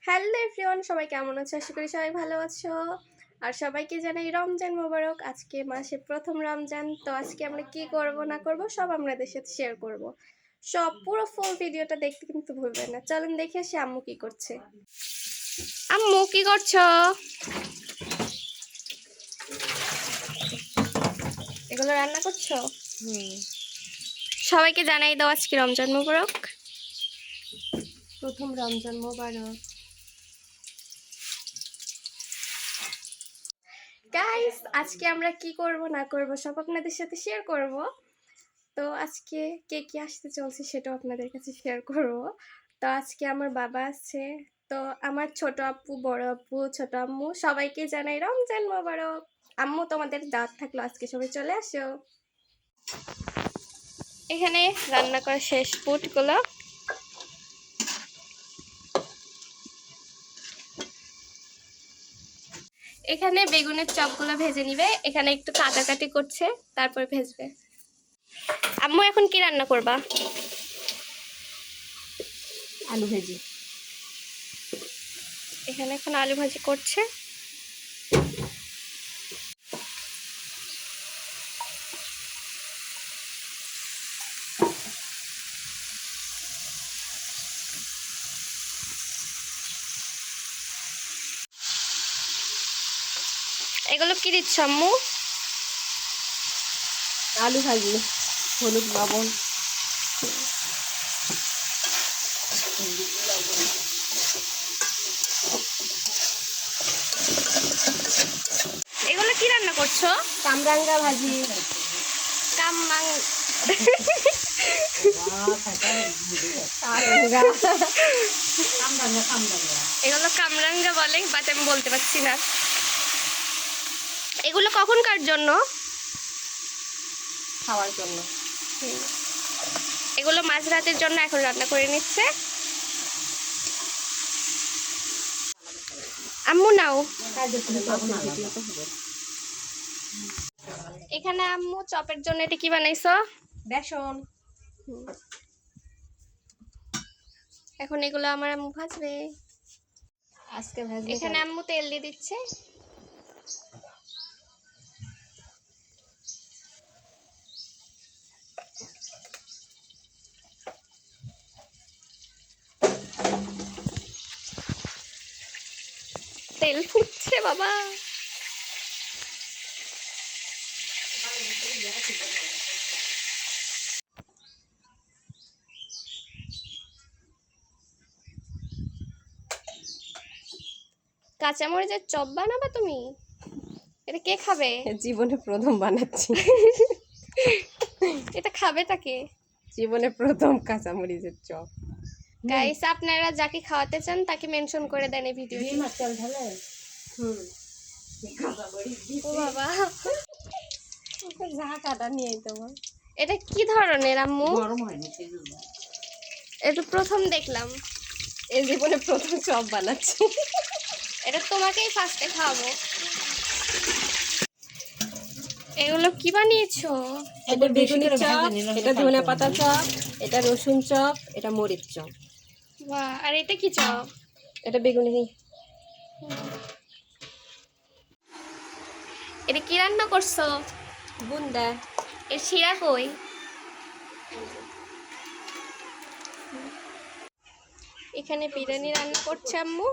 Hello everyone, সবাই কেমন আছো? আশা করি সবাই ভালো আছো। আর সবাইকে জানাই রমজান মোবারক। আজকে মাসের প্রথম রমজান। তো আজকে আমরা কি করব না করব সব আপনাদের সাথে শেয়ার করব। সব পুরো ফুল ভিডিওটা দেখতে কিন্তু ভুলবেন না। চলেন দেখে আসি আম্মু কি করছে। আম্মু কি করছো? এগুলো রান্না করছো? সবাইকে জানাই দাও আজকে রমজান মোবারক। প্রথম রমজান মোবারক। গাইস, আজকে আমরা কি করব না করব সব আপনাদের সাথে শেয়ার করব। তো আজকে কে কি আসতে চলছে সেটাও আপনাদের কাছে শেয়ার করব। তো আজকে আমার বাবা আছে, তো আমার ছোট আপু, বড় আপু, ছোট আম্মু সবাইকে জানাই রমজান মোবারক। আম্মু, তোমাদের দাওয়াত থাকলো, আজকে সবাই চলে আসো। এখানে রান্না করা শেষ পুটগুলো। এখানে বেগুনের চপগুলো ভেজে নিবে, এখানে একটু কাটাকাটি করছে, তারপর ভেজবে। আম্মু এখন কি রান্না করবা? আলু ভাজি। এখানে এখন আলু ভাজি করছে। এগুলো কি দিচ্ছ আম্মু? আলু ভাজি, হলুদ লবণ। এগুলো কি রান্না করছো? কামরাঙ্গা ভাজি। কামরাং এগুলো কামরাঙ্গা বলে, বাট আমি বলতে পারছি না। এগুলো কখনকার জন্য? খাওয়ার জন্য। এগুলো মাঝরাতের জন্য এখন রান্না করে নিচ্ছে। আম্মু নাও। এখানে আম্মু চপের জন্য এটা কি বানাইছো? বেসন। এখন এগুলো আমার আম্মু ভাজবে। আজকে ভাজবে। এখানে আম্মু তেল দিয়ে দিচ্ছে। তেল ফুটছে বাবা। কাঁচামরিচের চপ বানাবা তুমি? এটা কে খাবে? জীবনে প্রথম বানাচ্ছি। এটা খাবে তাকে? জীবনে প্রথম কাঁচামরিচের চপ। গাইস, আপনারা যাকে খাওয়াতে চান তাকে মেনশন করে দেন এই ভিডিওতে। ও বাবা, যা কাটা নিয়ে তোমার। এটা কি ধরনের আম্মু? গরম হয়নি সেজন্য। এটা প্রথম দেখলাম। এই জীবনে প্রথম চপ বানাচ্ছি। এটা তোমাকেই ফার্স্টে খাওয়াবো। এগুলো কি বানিয়েছো? এটা বেগুনের চপ, এটা ধনে পাতা চপ, এটা রসুন চপ, এটা মরিচ চপ। বাহ, আর এটা কি চপ? এটা বেগুনি। এটা কি রান্না করছো? বুন্দা। এর শিরা কই? এখানে বিরিয়ানি রান্না করছে আম্মু।